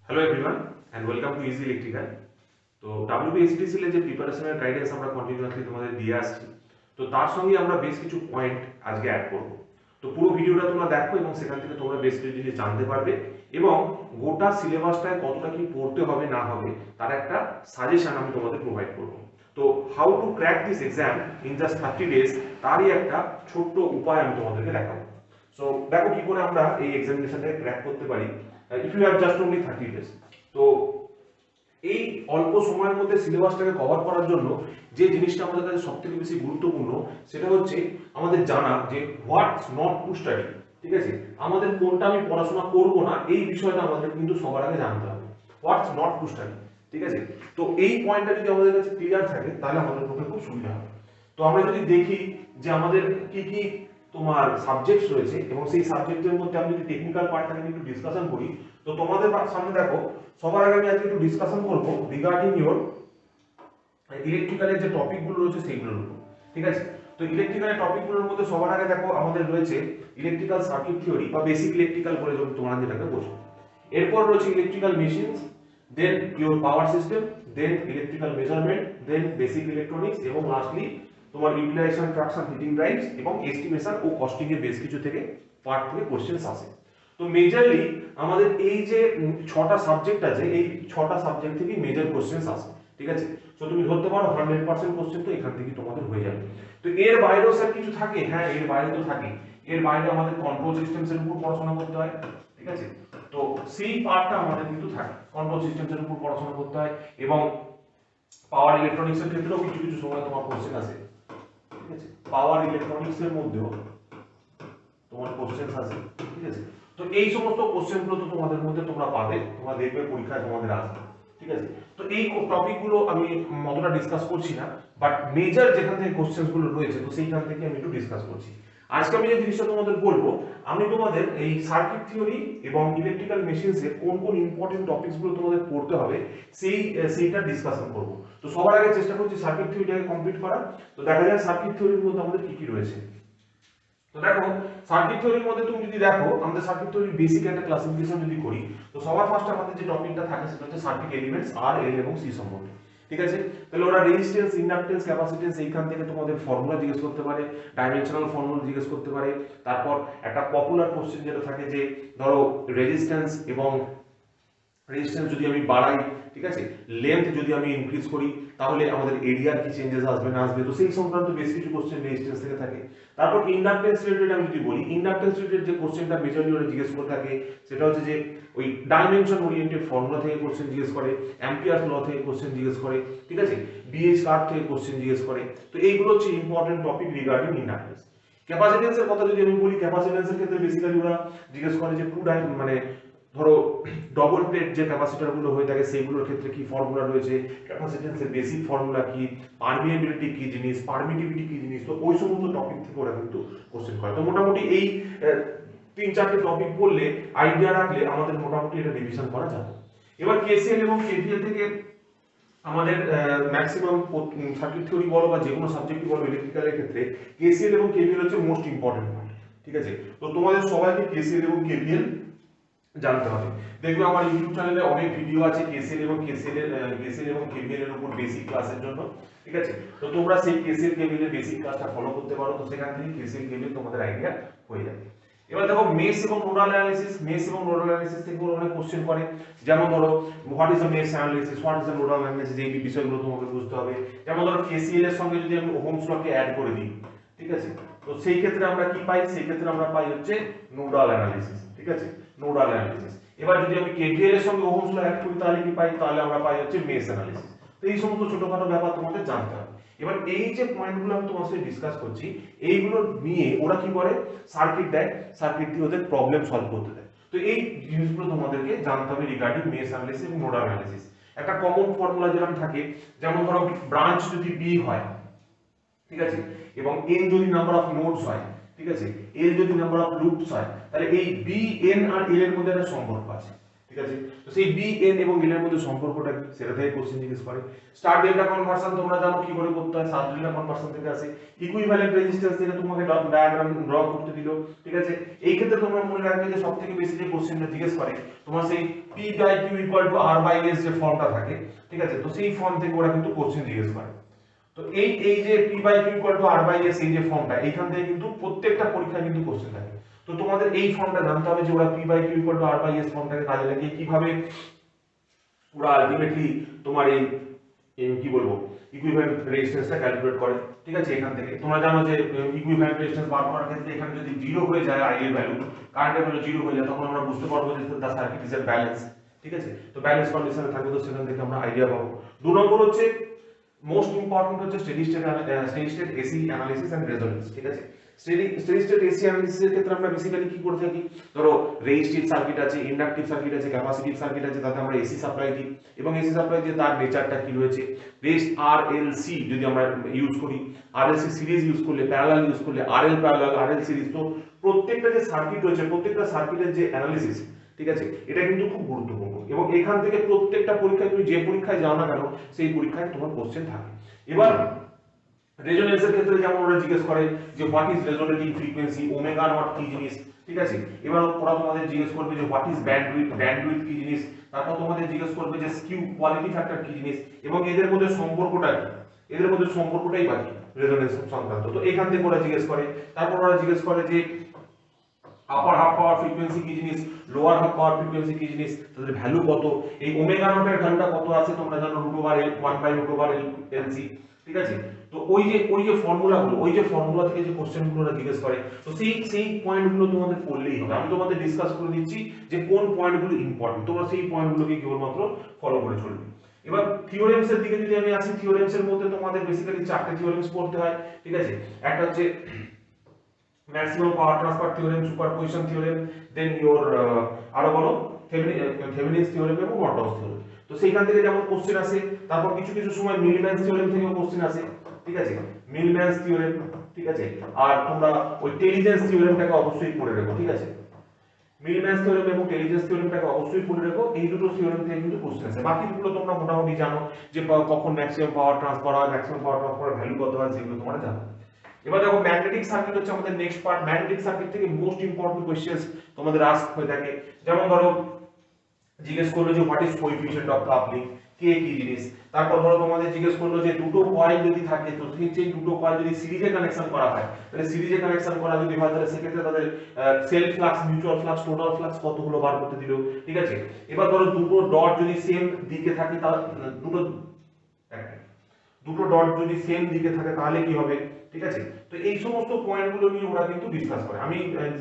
Hello everyone and welcome to easy electrical. তো ডাব্লিউবিএসটিসিএল এর যে প্রিপারেশনের গাইডেন্স আমরা কন্টিনিউয়াসলি তোমাদের দিয়ে আসছি, তো তার সঙ্গে আমরা বেশ কিছু পয়েন্ট আজকে অ্যাড করব। তো পুরো ভিডিওটা তোমরা দেখো এবং সেখান থেকে তোমরা বেশ কিছু জিনিস জানতে পারবে এবং গোটা সিলেবাসটায় কতটা কি পড়তে হবে না হবে তার একটা সাজেশন আমি তোমাদের প্রোভাইড করব। তো how to crack this exam in just 30 days, তারই একটা ছোট্ট উপায় আমি তোমাদেরকে দেখাবো। সো দেখো কি করে আমরা এই এক্সামিনেশনটাকে ক্র্যাক করতে পারি if you have just only 30 days. তো এই অল্প সময়ের মধ্যে সিলেবাসটাকে কভার করার জন্য যে জিনিসটা আমাদের কাছে সবথেকে বেশি গুরুত্বপূর্ণ সেটা হচ্ছে আমাদের জানা যে হোয়াটস নট টু স্টাডি। ঠিক আছে, আমাদের কোনটা আমি পড়াশোনা করব না এই বিষয়টা আমাদের কিন্তু সবার আগে জানতে হবে, হোয়াটস নট টু স্টাডি। ঠিক আছে, তো এই পয়েন্টটা যদি আমাদের কাছে ক্লিয়ার থাকে তাহলে আমাদের পক্ষে খুব সুবিধা হবে। তো আমরা যদি দেখি যে আমাদের কি কি তোমার সাবজেক্টস রয়েছে এবং সেই সাবজেক্টের মধ্যে আমি যদি টেকনিক্যাল পার্টটাকে নিয়ে একটু ডিসকাশন করি, তো তোমাদের সামনে দেখো সবার আগে আমি আজকে একটু ডিসকাশন করব রিগার্ডিং ইওর ইলেকট্রিক্যালের যে টপিকগুলো রয়েছে সেইগুলোর উপর। ঠিক আছে, তো ইলেকট্রিক্যালের টপিকগুলোর মধ্যে সবার আগে দেখো আমাদের রয়েছে ইলেকট্রিক্যাল সার্কিট থিওরি বা বেসিক ইলেকট্রিক্যাল বলে তোমরা যেটাকে বোঝো। এরপর রয়েছে electrical machines, then your power system, then electrical measurement, then basic electronics এবং লাস্টলি তোমার ইউটিলাইজেশন, ট্রাকশন, হিটিং ড্রাইভস এবং এস্টিমেশন ও কস্টিং এর বেশ কিছু থেকে পার্ট থেকে কোশ্চেন্স আসে। তো মেজরলি আমাদের এই যে ছটা সাবজেক্ট আছে, এই ছটা সাবজেক্ট থেকে মেজর কোশ্চেন্স আসে। ঠিক আছে, তো তুমি ধরতে পারো 100% কোশ্চেন তো এখান থেকে তোমাদের হয়ে যাবে। তো এর বাইরেও স্যার কিছু থাকে, হ্যাঁ এর বাইরে তো থাকে। এর বাইরে আমাদের কন্ট্রোল সিস্টেমস এর উপর পড়াশোনা করতে হয়। ঠিক আছে, তো সেই পার্টটা আমাদের কিন্তু থাকে, কন্ট্রোল সিস্টেমস এর উপর পড়াশোনা করতে হয় এবং পাওয়ার ইলেকট্রনিক্স এর ক্ষেত্রেও কিছু কিছু সময় তোমার কোশ্চেন আসে। ঠিক আছে, পাওয়ার ইলেকট্রনিক্স এর মধ্যেও তোমার কোশ্চেন আছে। ঠিক আছে, তো এই সমস্ত কোশ্চেন গুলো তো তোমাদের মধ্যে তোমরা পাবে, তোমরা দেখবে পরীক্ষায় তোমাদের আসবে। ঠিক আছে, তো এই টপিক গুলো আমি অতটা ডিসকাস করছি না, বাট মেজর যেখান থেকে কোশ্চেন গুলো রয়েছে তো সেইখান থেকে আমি একটু ডিসকাস করছি। আজকে আমি যে জিনিসটা তোমাদের বলবো, আমি তোমাদের এই সার্কিট থিওরি এবং ইলেকট্রিক্যাল মেশিনস এর কোন কোন ইম্পর্টেন্ট টপিকস গুলো তোমাদের পড়তে হবে সেইটা ডিসকাশন করব। তো সবার আগে চেষ্টা করছি সার্কিট থিওরিটাকে কমপ্লিট করা। তো দেখা যায় সার্কিট থিওরির মধ্যে আমাদের কি কি রয়েছে। তো দেখো সার্কিট থিওরির মধ্যে তুমি যদি দেখো আমাদের সার্কিট থিওরির বেসিক একটা ক্লাসিফিকেশন যদি করি, তো সবার ফার্স্টে আমাদের যে টপিকটা থাকে সেটা হচ্ছে সার্কিট এলিমেন্টস আর এল এবং সি সম্বন্ধে। ঠিক আছে, তাহলে ওরা রেজিস্ট্যান্স, ইন্ডাকট্যান্স, ক্যাপাসিট্যান্স এইখান থেকে তোমাদের ফর্মুলা জিজ্ঞেস করতে পারে, ডাইমেনশনাল ফর্মুলা জিজ্ঞেস করতে পারে। তারপর একটা পপুলার কোশ্চেন যেটা থাকে যে ধরো রেজিস্ট্যান্স এবং রেজিস্ট্যান্স যদি আমি বাড়াই, ঠিক আছে, লেন্থ যদি আমি ইনক্রিজ করি তাহলে আমাদের এরিয়ার কি চেঞ্জেস আসবে না আসবে, তো সেই সংক্রান্ত বেশ কিছু কোশ্চেন রেজিস্ট্যান্স থেকে থাকে। তারপর ইন্ডাকটেন্স রিলেটেড আমি যদি বলি, ইন্ডাকটেন্স রিলেটেড যে কোশ্চেনটা মেজরলি ওরা জিজ্ঞেস করে থাকে সেটা হচ্ছে যে ওই ডাইমেনশন ওরিয়েন্টেড ফর্মুলা থেকে কোশ্চেন জিজ্ঞেস করে, অ্যাম্পিয়ারস ল থেকে কোশ্চেন জিজ্ঞেস করে, ঠিক আছে, বিএইচ কার্ভ থেকে কোশ্চেন জিজ্ঞেস করে। তো এইগুলো হচ্ছে ইম্পর্টেন্ট টপিক রিগার্ডিং ইন্ডাকটেন্স। ক্যাপাসিটেন্সের কথা যদি আমি বলি, ক্যাপাসিটেন্সের ক্ষেত্রে বেসিক্যালি ওরা জিজ্ঞেস করে যে মানে ধরো ডবল প্লেট যে ক্যাপাসিটর গুলো হয়ে থাকে সেইগুলোর ক্ষেত্রে কি ফর্মুলা রয়েছে, ক্যাপাসিটেন্সের বেসিক ফর্মুলা কি, পারমিয়াবিলিটি কি জিনিস, পারমিটিভিটি কি জিনিস, তো ওই সমস্ত টপিক থেকে ওরা কিন্তু কোশ্চেন করে। তো মোটামুটি এই তিন চারটে টপিক বললে, আইডিয়া রাখলে আমাদের মোটামুটি এটা রিভিশন করা যাবে। এবার কেসিএল এবং কেভিএল থেকে আমাদের ম্যাক্সিমাম সার্কিট থিওরি বলো বা যে কোনো সাবজেক্টই বলো ইলেকট্রিক্যালের ক্ষেত্রে কেসিএল এবং কেভিএল হচ্ছে মোস্ট ইম্পর্টেন্ট পয়েন্ট। ঠিক আছে, তো তোমাদের সবাইকে কেসিএল এবং কেভিএল জানতে হবে। দেখবে আমার ইউটিউব চ্যানেলে অনেক ভিডিও আছে কেসিএল এবং কেভিএল এর উপর বেসিক ক্লাসের জন্য। ঠিক আছে, তো তোমরা সেই কেসিএল কেভিএল এর বেসিক ক্লাসটা ফলো করতে পারো, তো সেখান থেকে কেসিএল কেভিএল তোমাদের আইডিয়া হয়ে যাবে। এবার দেখো মেশ এবং নোডাল অ্যানালিসিস, মেশ এবং নোডাল অ্যানালিসিস থেকে অনেক কোশ্চেন করে। যেমন ধরো what is the mesh analysis, what is the nodal analysis, এই বিষয়গুলো তোমাকে বুঝতে হবে। যেমন ধরো কেসিএল এর সঙ্গে যদি আমি ওহমস লকে অ্যাড করে দিই, ঠিক আছে, তো সেই ক্ষেত্রে আমরা কি পাই, সেই ক্ষেত্রে আমরা পাই হচ্ছে নোডাল অ্যানালিসিস। ঠিক আছে, নোডাল অ্যানালিসিস। এবার যদি আমি কেভিএল এর সঙ্গে ওহমস ল অ্যাড করি তাহলে কি পাই, তাহলে আমরা পাই হচ্ছে মেশ অ্যানালিসিস। তো এই সমস্ত ছোটখাটো ব্যাপার তোমাদের জানতে হবে। এবার এই যে পয়েন্টগুলো আমি তোমার সাথে ডিসকাস করছি, এইগুলো নিয়ে ওরা কি করে, সার্কিট দেয়, সার্কিট দিয়ে ওদের প্রবলেম সলভ করতে দেয়। তো এই জিনিসগুলো তোমাদেরকে জানতে হবে রিগার্ডিং মেশ অ্যানালিসিস এবং নোডাল অ্যানালিসিস। একটা কমন ফর্মুলা যেরকম থাকে, যেমন ধরো ব্রাঞ্চ যদি বি হয়, ঠিক আছে, এবং n যদি নাম্বার অফ নোডস হয়, ঠিক আছে, l যদি নাম্বার অফ লুপস হয়, তাহলে এই b n আর l এর মধ্যে একটা সম্পর্ক আছে। ঠিক আছে। তো সেই বি এন এবং এল এর মধ্যে সম্পর্কটা কি সেটা থেকে কোশ্চেন জিজ্ঞেস করে। স্টার ডেল্টা কনভার্সন তোমরা জানো কি করে করতে হয়, সাব ডেল্টা কনভার্সন থেকে আসে। ইকুইভ্যালেন্ট রেজিস্ট্যান্স থেকে তোমাকে ডায়াগ্রাম ড্র করতে দিল, ঠিক আছে। এই ক্ষেত্রে তোমরা মনে রাখবে যে সবথেকে বেশি যে কোশ্চেনটা জিজ্ঞেস করে তোমার সেই P by Q equal to R by S যে ফর্মটা থাকে, ঠিক আছে। তো সেই ফর্ম থেকে ওরা কিন্তু কোশ্চেন জিজ্ঞেস করে। তো এই যে P by Q equal to R by S এই যে ফর্মটা, এইখান থেকে কিন্তু প্রত্যেকটা পরীক্ষায় কিন্তু কোশ্চেন থাকে। তো তোমাদের এই ফর্মটা জানতে হবে যে ওরা P by Q equal to R by S ফর্মটাকে কাজে লাগিয়ে কিভাবে ওরা আলটিমেটলি তোমার এই কি বলবো ইকুইভ্যালেন্ট রেজিস্ট্যান্সটা ক্যালকুলেট করে, ঠিক আছে। এখান থেকে তোমরা জানো যে ইকুইভ্যালেন্ট রেজিস্ট্যান্স বার করার ক্ষেত্রে এখানে যদি জিরো হয়ে যায় আই এর ভ্যালু, কারেন্টের ভ্যালু জিরো হয়ে যায়, তখন আমরা বুঝতে পারবো যে দা সার্কিট ইজ এট ব্যালেন্স, ঠিক আছে। তো ব্যালেন্স কন্ডিশনে থাকবে, তো সেখান থেকে আমরা আইডিয়া পাবো। 2 নম্বর হচ্ছে মোস্ট ইম্পর্টেন্ট হচ্ছে steady state AC analysis and resonance, ঠিক আছে। স্টেডি স্টেট এসি অ্যানালিসিসের ক্ষেত্রে আমরা বেসিক্যালি কি করে থাকি, ধরো রেজিস্টিভ সার্কিট আছে, ইন্ডাকটিভ সার্কিট আছে, ক্যাপাসিটিভ সার্কিট আছে, তাতে আমরা এসি সাপ্লাই দিই এবং এসি সাপ্লাই দিয়ে তার নেচারটা কি রয়েছে, রেস্ট আরএলসি যদি আমরা ইউজ করি, আরএলসি সিরিজ ইউজ করলে, প্যারালাল ইউজ করলে, আরএল প্যারালাল, আরএল সিরিজ, তো প্রত্যেকটা যে সার্কিট রয়েছে প্রত্যেকটা সার্কিটের যে অ্যানালিসিস, ঠিক আছে, এটা কিন্তু খুব গুরুত্বপূর্ণ এবং এখান থেকে প্রত্যেকটা পরীক্ষায় তুমি যে পরীক্ষায় যাও না কেন সেই পরীক্ষায় তোমার কোশ্চেন থাকে। এবার রেজোনেন্সের ক্ষেত্রে যেমন ওরা জিজ্ঞেস করে যে what is resonating frequency, omega not কি জিনিস, ঠিক আছে। এবার ওরা তোমাদের জিজ্ঞেস করবে যে হোয়াট ইজ ব্যান্ডউইথ কি জিনিস, তারপর তোমাদের জিজ্ঞেস করবে যে স্কিউ কোয়ালিটি ফ্যাক্টর কি জিনিস এবং এদের মধ্যে সম্পর্কটা কি, এদের মধ্যে সম্পর্কটাই বাকি রেজোনেন্স সংক্রান্ত। তো এখান থেকে ওরা জিজ্ঞেস করে। তারপর ওরা জিজ্ঞেস করে যে আপার হাফ পাওয়ার ফ্রিকোয়েন্সি কি জিনিস, লোয়ার হাফ পাওয়ার ফ্রিকোয়েন্সি কি জিনিস, তাদের ভ্যালু কত, এই ওমেগা নটের ভ্যালুটা কত আছে তোমরা জানো √1/√LC, ঠিক আছে। তো ওই যে ফর্মুলাগুলো, ওই যে ফর্মুলা থেকে যে কোশ্চেনগুলো ওরা জিজ্ঞেস করে, তো সেই পয়েন্টগুলো তোমাদের পড়লেই হবে। আমি তোমাদের ডিসকাস করে দিচ্ছি যে কোন পয়েন্টগুলো ইম্পর্টেন্ট, তোমরা সেই পয়েন্টগুলোকে কেবলমাত্র ফলো করে চলবে। এবার থিওরেমস এর দিকে যদি আমি আসি, থিওরেমস এর মধ্যে তোমাদের বেসিক্যালি 4টে থিওরেমস পড়তে হয়, ঠিক আছে। একটা হচ্ছে maximum power transfer theorem, superposition theorem, then your আরো বলো থেভেনিনস থিওরেম এবং নর্টনস থিওরেম। তো সেইখান থেকে যেমন কোশ্চেন আসে, তারপর কিছু কিছু সময় মিলম্যানস থিওরেম থেকেও কোশ্চেন আসে, ঠিক আছে, মিলম্যানস থিওরেম, ঠিক আছে। আর তোমরা ওই টেলিজেন্স থিওরেমটাকে অবশ্যই পড়ে রেখো, ঠিক আছে। মিলম্যানস থিওরেম এবং টেলিজেন্স থিওরেমটাকে অবশ্যই পড়ে রেখো, এই দুটো থিওরেম থেকে কিন্তু কোশ্চেন আসে। বাকিগুলো তোমরা মোটামুটি জানো যে কখন ম্যাক্সিমাম পাওয়ার ট্রান্সফার হয়, ম্যাক্সিমাম পাওয়ার ট্রান্সফারের ভ্যালু কত হয়, সেগুলো তোমরা জানো। এবার দেখো ম্যাগনেটিক সার্কিট হচ্ছে আমাদের নেক্সট পার্ট। ম্যাগনেটিক সার্কিট থেকে মোস্ট ইম্পর্টেন্ট কোশ্চেন তোমাদের আস্ক হয়ে থাকে। যেমন ধরো জিজ্ঞেস করলো যে what is coefficient of coupling, কে কি জিনিস। তারপর ধরো তোমাদের জিজ্ঞেস করলো যে দুটো কয়েল যদি থাকে, তো সেই দুটো কয়েল যদি সিরিজে কানেকশন করা হয়, তাহলে সিরিজে কানেকশন করা যদি হয় তাহলে সেক্ষেত্রে তাদের self flux, mutual flux, total flux কত হলো বার করতে দিল, ঠিক আছে। এবার ধরো দুটো ডট যদি সেম দিকে থাকে, তা দুটো ডট যদি সেম দিকে থাকে তাহলে কি হবে, ঠিক আছে। তো এই সমস্ত পয়েন্টগুলো নিয়ে ওরা কিন্তু ডিসকাস করে। আমি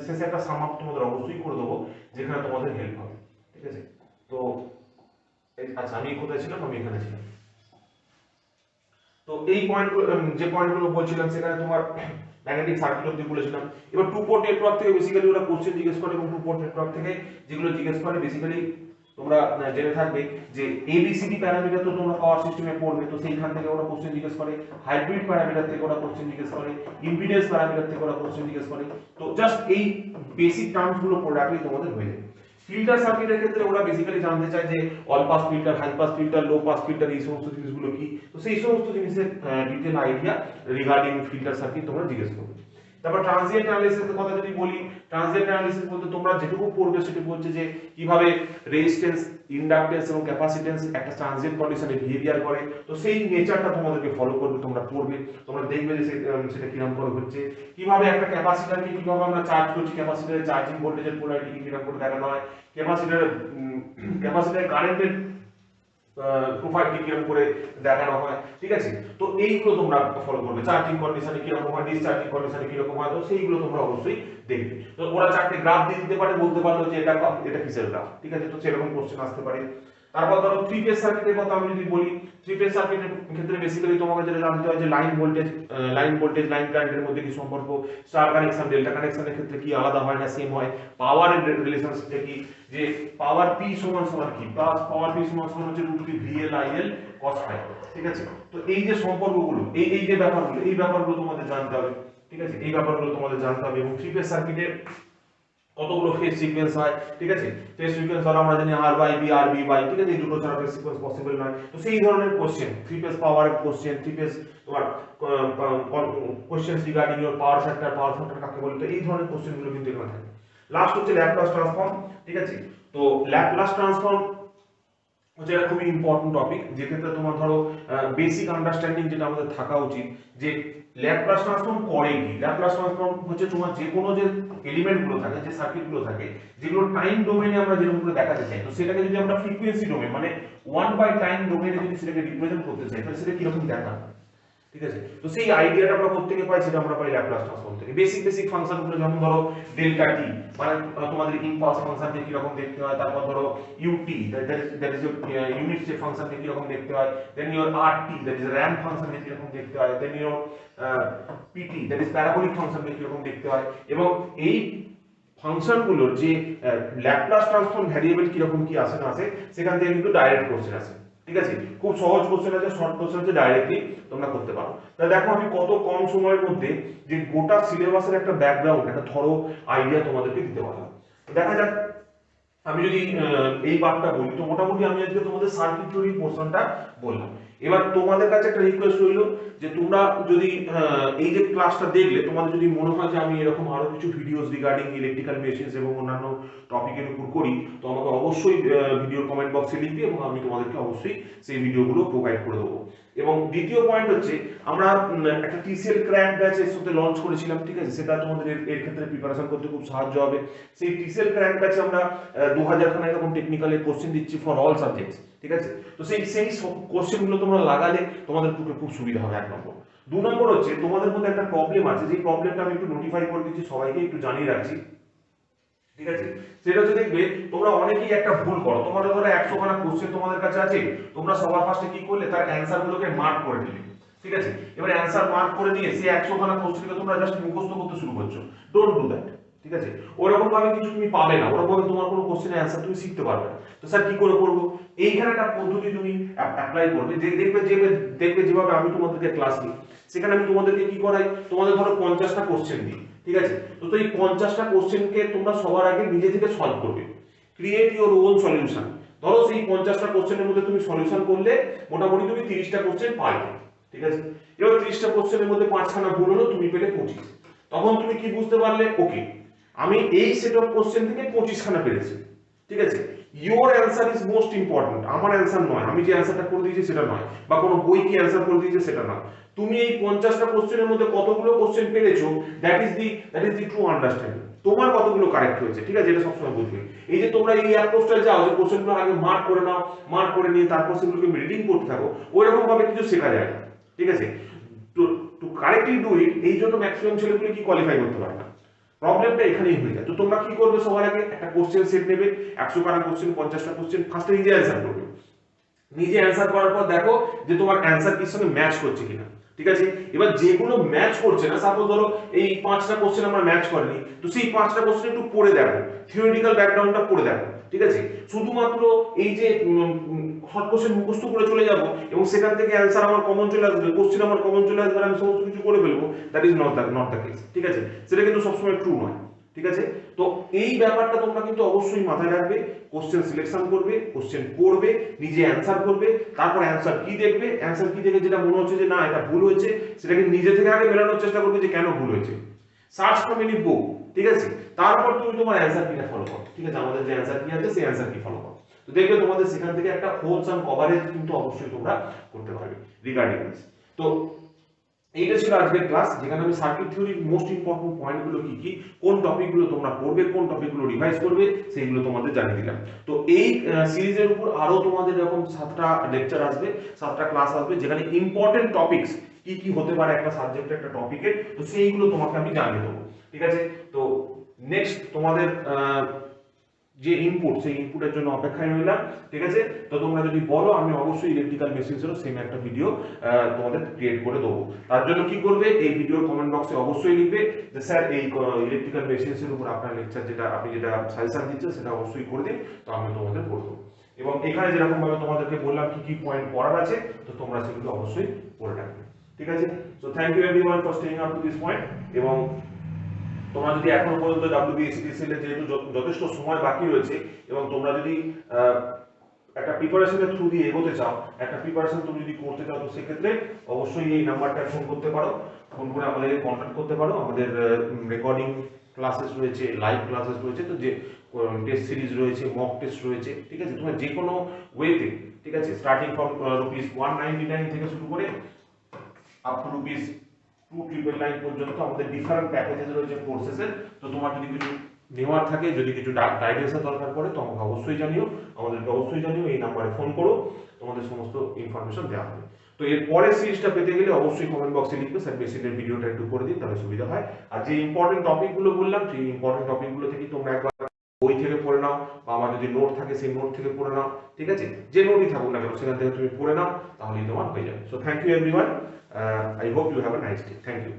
শেষে একটা সাম আপ তোমাদের অবশ্যই করে দেবো যেখানে তোমাদের হেল্প হবে, ঠিক আছে। তো আচ্ছা, আমি কোথায় ছিলাম, আমি এখানে ছিলাম। তো এই পয়েন্টগুলো, যে পয়েন্টগুলো বলছিলাম সেখানে তোমার ম্যাগনেটিক সার্কিট অবধি বলেছিলাম। এবার টু পোর্ট নেটওয়ার্ক থেকে বেসিক্যালি ওরা কোশ্চেন জিজ্ঞেস করে এবং টু পোর্ট নেটওয়ার্ক থেকে যেগুলো জিজ্ঞেস করে বেসিক্যালি তোমরা জেনে থাকবে যে এবিসিডি প্যারামিটার তো তোমরা পাওয়ার সিস্টেমে পড়বে, তো সেইখান থেকে ওরা কোশ্চেন জিজ্ঞেস করে, হাইব্রিড প্যারামিটার থেকে ওরা কোশ্চেন জিজ্ঞেস করে, ইম্পিডেন্স প্যারামিটার থেকে ওরা কোশ্চেন জিজ্ঞেস করে। তো জাস্ট এই বেসিক টার্মস গুলো পড়ে রাখলেই তোমাদের হয়ে যাবে। ফিল্টার সার্কিটের ক্ষেত্রে ওরা বেসিক্যালি জানতে চায় যে all pass filter, high pass filter, low pass filter, এই সমস্ত জিনিসগুলো কি। তো সেই সমস্ত জিনিসের detail idea regarding filter circuit তোমরা জিজ্ঞেস করবে। তারপর ট্রানজিয়েন্ট অ্যানালিসিসের কথা যদি বলি, ট্রানজিয়েন্ট অ্যানালিসিস বলতে তোমরা যেটুকু পড়বে সেটুকু হচ্ছে যে কিভাবে রেজিস্ট্যান্স, ইন্ডাকট্যান্স এবং ক্যাপাসিট্যান্স একটা ট্রানজিয়েন্ট কন্ডিশনে বিহেভিয়ার করে। তো সেই নেচারটা তোমাদেরকে ফলো করবে, তোমরা পড়বে, তোমরা দেখবে যে সেটা কিরকম করে হচ্ছে, কিভাবে একটা ক্যাপাসিটরকে কিভাবে আমরা চার্জ করছি, ক্যাপাসিটরের চার্জিং ভোল্টেজের পোলারিটি কিরকম করে দেখানো হয়, ক্যাপাসিটরের কারেন্টের প্রোফাইলটি কিরকম করে দেখানো হয়, ঠিক আছে। তো এইগুলো তোমরা ফলো করবে, চার্জিং কন্ডিশনে কিরকম হয়, ডিসচার্জিং কন্ডিশনে কিরকম হয়, তো সেইগুলো তোমরা অবশ্যই দেখবে। তো ওরা চারটে গ্রাফ দিয়ে দিতে পারে, বলতে পারলো যে এটা কিসের গ্রাফ, ঠিক আছে। তো সেরকম কোশ্চেন আসতে পারে। তারপর ধরো থ্রি ফেজ সার্কিটের কথা আমি যদি বলি, থ্রি ফেজ সার্কিটের ক্ষেত্রে বেসিক্যালি তোমাকে যেটা জানতে হয় যে লাইন ভোল্টেজ, লাইন কারেন্টের মধ্যে কি সম্পর্ক, স্টার কানেকশন ডেল্টা কানেকশনের ক্ষেত্রে কি আলাদা হয় না সেম হয়, পাওয়ারের রিলেশনশিপটা কি, যে পাওয়ার পি সমান সমান কি, প্লাস পাওয়ার পি সমান সমান হচ্ছে √3 VL IL cos phi, ঠিক আছে। তো এই যে সম্পর্কগুলো, এই যে ব্যাপারগুলো, এই ব্যাপারগুলো তোমাদের জানতে হবে, ঠিক আছে। এই ব্যাপারগুলো তোমাদের জানতে হবে। এবং থ্রি ফেজ সার্কিটের কতগুলো ফেজ সিকোয়েন্স হয়, ঠিক আছে, ফেজ সিকোয়েন্স হলো আমরা জানি R by B R B by, ঠিক আছে, এই দুটো ছাড়া ফেজ সিকোয়েন্স পসিবল নয়। তো সেই ধরনের question, three phase power question, three phase তোমার question regarding your power factor কাকে বলে, তো এই ধরনের কোশ্চেন গুলো কিন্তু এখানে থাকে। লাস্ট হচ্ছে ল্যাপ্লাস ট্রান্সফর্ম, ঠিক আছে। তো ল্যাপ্লাস ট্রান্সফর্ম হচ্ছে একটা খুবই ইম্পর্টেন্ট টপিক, যে ক্ষেত্রে তোমার ধরো বেসিক আন্ডারস্ট্যান্ডিং যেটা আমাদের থাকা উচিত যে ল্যাপ্লাস ট্রান্সফর্ম করে কি। ল্যাপ্লাস ট্রান্সফর্ম হচ্ছে তোমার যে কোনো যে এলিমেন্ট গুলো থাকে, যে সার্কিট গুলো থাকে, যেগুলো টাইম ডোমেইনে আমরা যেরকম করে দেখাতে চাই, তো সেটাকে যদি আমরা ফ্রিকোয়েন্সি ডোমেইন মানে 1/টাইম ডোমেইনে যদি সেটাকে রিপ্রেজেন্ট করতে চাই, তাহলে সেটা কিরকম দেখা, ঠিক আছে। তো সেই আইডিয়াটা আমরা কোত্থেকে পাই, সেটা আমরা পাই ল্যাপ্লাস ট্রান্সফর্ম থেকে। বেসিক ফাংশন গুলো যেমন ধরো ডেল্টা টি, মানে তোমাদের ইম্পালস ফাংশনকে কি রকম দেখতে হয়, তারপর ধরো u t, that is unit step ফাংশনকে কি রকম দেখতে হয়, then your r t, that is ramp ফাংশনকে কি রকম দেখতে হয়, then your p t, that is parabolic ফাংশনকে কি রকম দেখতে হয়, এবং এই ফাংশনগুলোর যে ল্যাপ্লাস ট্রান্সফর্ম ভ্যারিয়েবল কি রকম কি আসে না আসে, সেখান থেকে কিন্তু ডাইরেক্ট কোশ্চেন আসে, ঠিক আছে। খুব সহজ কোশ্চেন আছে, শর্ট কোশ্চেন আছে, ডাইরেক্টলি তোমরা করতে পারো। তাহলে দেখো আমি কত কম সময়ের মধ্যে যে গোটা সিলেবাসের একটা ব্যাকগ্রাউন্ড, একটা ধরো আইডিয়া তোমাদেরকে দিতে পারলাম। দেখা যাক আমি যদি এই পার্টটা বলি, তো মোটামুটি আমি আজকে তোমাদের সার্কিট থিওরি পোরশনটা বললাম। এবার তোমাদের কাছে একটা রিকোয়েস্ট রইলো যে তোমরা যদি এই যে ক্লাসটা দেখলে তোমাদের যদি মনে হয় যে আমি এরকম আরো কিছু ভিডিওস রিগার্ডিং ইলেকট্রিক্যাল মেশিনস এবং অন্যান্য টপিকের উপর করি, তো আমাকে অবশ্যই ভিডিওর কমেন্ট বক্সে লিখবে এবং আমি তোমাদেরকে অবশ্যই সেই ভিডিওগুলো প্রোভাইড করে দেবো। এবং দ্বিতীয় পয়েন্ট হচ্ছে আমরা একটা টিসিএল ক্র্যাক ব্যাচ এর সাথে লঞ্চ করেছিলাম, ঠিক আছে, সেটা তোমাদের এর ক্ষেত্রে প্রিপারেশন করতে খুব সাহায্য হবে। সেই টিসিএল ক্র্যাক ব্যাচে আমরা 2000 খানা এরকম টেকনিক্যালের কোশ্চেন দিচ্ছি ফর অল সাবজেক্টস, ঠিক আছে। তো সেই কোশ্চেনগুলো তোমরা লাগালে তোমাদের পক্ষে খুব সুবিধা হবে, এক নম্বর। দু নম্বর হচ্ছে তোমাদের মধ্যে একটা প্রবলেম আছে, যে প্রবলেমটা আমি একটু নোটিফাই করে দিচ্ছি সবাইকে, একটু জানিয়ে রাখছি, ঠিক আছে। সেটা হচ্ছে দেখবে তোমরা অনেকেই একটা ভুল করো। তোমাদের ধরো 100 খানা কোশ্চেন তোমাদের কাছে আছে, তোমরা সবার ফার্স্টে কি করলে, তার অ্যানসার গুলোকে মার্ক করে দিলে, ঠিক আছে। এবার অ্যানসার মার্ক করে দিয়ে সেই 100 খানা কোশ্চেনকে তোমরা জাস্ট মুখস্থ করতে শুরু করছো। ডোন্ট ডু দ্যাট, ঠিক আছে। ওরকম ভাবে কিছু তুমি পাবে না, ওরকম ভাবে তোমার কোনো কোশ্চেনের অ্যানসার তুমি শিখতে পারবে না। তো স্যার কি করে করবো, এইখানে একটা পদ্ধতি তুমি অ্যাপ্লাই করবে, যে দেখবে যেভাবে আমি তোমাদেরকে ক্লাস নিই, সেখানে আমি তোমাদেরকে কি করাই, তোমাদের ধরো 50টা কোশ্চেন দিই, ঠিক আছে। তো এই 50টা কোশ্চেনকে তোমরা সবার আগে নিজে থেকে সলভ করবে, ক্রিয়েট ইওর ওন সলিউশন। ধরো সেই 50টা কোশ্চেনের মধ্যে তুমি সলিউশন করলে মোটামুটি তুমি 30টা কোশ্চেন পারবে, ঠিক আছে। এবার 30টা কোশ্চেনের মধ্যে 5খানা ভুল হলো, তুমি পেলে 25। তখন তুমি কি বুঝতে পারলে, ওকে আমি এই সেট অফ কোশ্চেন থেকে 25খানা পেরেছি, ঠিক আছে। Your answer is most important, আমার অ্যান্সার নয়, আমি যে অ্যান্সারটা করে দিয়েছি সেটা নয়, বা কোনো বই কি অ্যান্সার করে দিয়েছে সেটা নয়। তুমি এই 50টা কোশ্চেনের মধ্যে কতগুলো কোশ্চেন পেরেছো, that is the true understanding. তোমার কতগুলো কারেক্ট হয়েছে, ঠিক আছে, এটা সবসময় বুঝবে। এই যে তোমরা এই অ্যাপ্রোচটা যাও, যে কোশ্চেনগুলো আগে মার্ক করে নাও, মার্ক করে নিয়ে তারপর সেগুলোকে রিডিং করতে থাকো, ওইরকম ভাবে কিছু শেখা যায় না, ঠিক আছে। টু কারেক্টলি ডু ইট, এই জন্য ম্যাক্সিমাম ছেলেগুলো কি কোয়ালিফাই করতে পারে না, প্রবলেমটা এখানেই হয়ে যায়। তো তোমরা কি করবে, সবার আগে একটা কোশ্চেন সেট নেবে, 100 খানা কোশ্চেন, 50টা কোশ্চেন, ফার্স্টে নিজে অ্যান্সার করবে। নিজে অ্যান্সার করার পর দেখো যে তোমার অ্যান্সার কি সঙ্গে ম্যাচ করছে কিনা, ঠিক আছে। এবার যেগুলো ম্যাচ করছে না, সাপোজ ধরো এই 5টা কোশ্চেন আমরা ম্যাচ করিনি, তো সেই 5টা কোশ্চেন একটু পড়ে দেখো, থিওরিটিক্যাল ব্যাকগ্রাউন্ডটা পড়ে দেখো, ঠিক আছে। শুধুমাত্র এই যে শর্ট কোশ্চেন মুখস্থ করে চলে যাব এবং সেখান থেকে অ্যান্সার আমার কমন চলে আসবে, কোশ্চেন আমার কমন চলে আসবে, আমি সমস্ত কিছু করে ফেলবো, that is not the case, ঠিক আছে। সেটা কিন্তু সবসময় ট্রু নয়, ঠিক আছে। তো এই ব্যাপারটা তোমরা কিন্তু অবশ্যই মাথায় রাখবে। কোশ্চেন সিলেকশন করবে, কোশ্চেন পড়বে, নিজে অ্যান্সার করবে, তারপর অ্যান্সার কি দেখবে, অ্যান্সার কি দেখে যেটা মনে হচ্ছে যে না এটা ভুল হয়েছে, সেটাকে নিজে থেকে আগে মেলানোর চেষ্টা করবে যে কেন ভুল হয়েছে। সার্চ ফ্রম এনি বুক, ঠিক আছে, তারপর তুমি তোমার অ্যান্সার কিটা ফলো করো, ঠিক আছে। আমাদের যে অ্যান্সার কি আছে সেই অ্যান্সার কি ফলো করো, তো দেখবে তোমাদের সেখান থেকে একটা হোলসাম কভারেজ কিন্তু অবশ্যই তোমরা করতে পারবে রিগার্ডিং দিস। তো এইটা ছিল আজকের ক্লাস, যেখানে আমি সার্কিট থিওরির মোস্ট ইম্পর্টেন্ট পয়েন্টগুলো কি কি, কোন টপিকগুলো তোমরা পড়বে, কোন টপিকগুলো রিভাইজ করবে, সেইগুলো তোমাদের জানিয়ে দিলাম। তো এই সিরিজের উপর আরো তোমাদের এরকম 7টা লেকচার আসবে, 7টা ক্লাস আসবে, যেখানে ইম্পর্টেন্ট টপিকস কি কি হতে পারে একটা সাবজেক্টের, একটা টপিকের, তো সেইগুলো তোমাকে আমি জানিয়ে দেবো, ঠিক আছে। তো নেক্সট তোমাদের যে ইনপুট, সেই ইনপুটের জন্য অপেক্ষায় রইলাম, ঠিক আছে। তো তোমরা যদি বলো, আমি অবশ্যই ইলেকট্রিক্যাল মেশিনসেরও সেম একটা ভিডিও তোমাদের ক্রিয়েট করে দেবো। তার জন্য কি করবে, এই ভিডিওর কমেন্ট বক্সে অবশ্যই লিখবে যে স্যার এই ইলেকট্রিক্যাল মেশিনসের উপর আপনার লেকচার যেটা আপনি যেটা সাজেশন দিচ্ছেন সেটা অবশ্যই করে দিন, তো আমি তোমাদের করে দেবো। এবং এখানে যেরকম ভাবে তোমাদেরকে বললাম কি কি পয়েন্ট পড়ার আছে, তো তোমরা সেগুলো অবশ্যই পড়ে রাখবে, ঠিক আছে। So thank you everyone for staying up to this point, এবং তোমরা যদি এখনো পর্যন্ত WBSCTCL এর যেহেতু যথেষ্ট সময় বাকি রয়েছে এবং তোমরা যদি একটা প্রিপারেশনের থ্রু দিয়ে এগোতে চাও, একটা প্রিপারেশন তুমি যদি করতে চাও, তো সেক্ষেত্রে অবশ্যই এই নাম্বারটা ফোন করতে পারো, ফোন করে আমাদেরকে কন্ট্যাক্ট করতে পারো। আমাদের রেকর্ডিং ক্লাসেস রয়েছে, লাইভ ক্লাসেস রয়েছে, তো যে টেস্ট সিরিজ রয়েছে, মক টেস্ট রয়েছে, ঠিক আছে। তোমার যে কোনো ওয়েতে, ঠিক আছে, স্টার্টিং ফ্রম ₹199 থেকে শুরু করে আপ টু ₹2,999 পর্যন্ত আমাদের ডিফারেন্ট প্যাকেজেস রয়েছে কোর্সেসের। তো তোমার যদি কিছু নেওয়ার থাকে, যদি কিছু গাইডেন্সের দরকার পড়ে, তো আমাকে অবশ্যই জানিও, আমাদেরকে অবশ্যই জানিও, এই নাম্বারে ফোন করো, তোমাদের সমস্ত ইনফরমেশন দেওয়া হবে। তো এর পরের সিরিজটা পেতে গেলে অবশ্যই কমেন্ট বক্সে লিখবে, স্যার বেসিকের ভিডিওটা একটু করে দিন, তাহলে সুবিধা হয়। আর যে ইম্পর্টেন্ট টপিকগুলো বললাম, সেই ইম্পর্টেন্ট টপিকগুলো থেকে তোমরা একবার বই থেকে পড়ে নাও, বা আমার যদি নোট থাকে সেই নোট থেকে পড়ে নাও, ঠিক আছে। যে নোটই থাকুক না কেন সেখান থেকে তুমি পড়ে নাও, তাহলেই তোমার হয়ে যাবে। So thank you everyone, I hope you have a nice day. Thank you.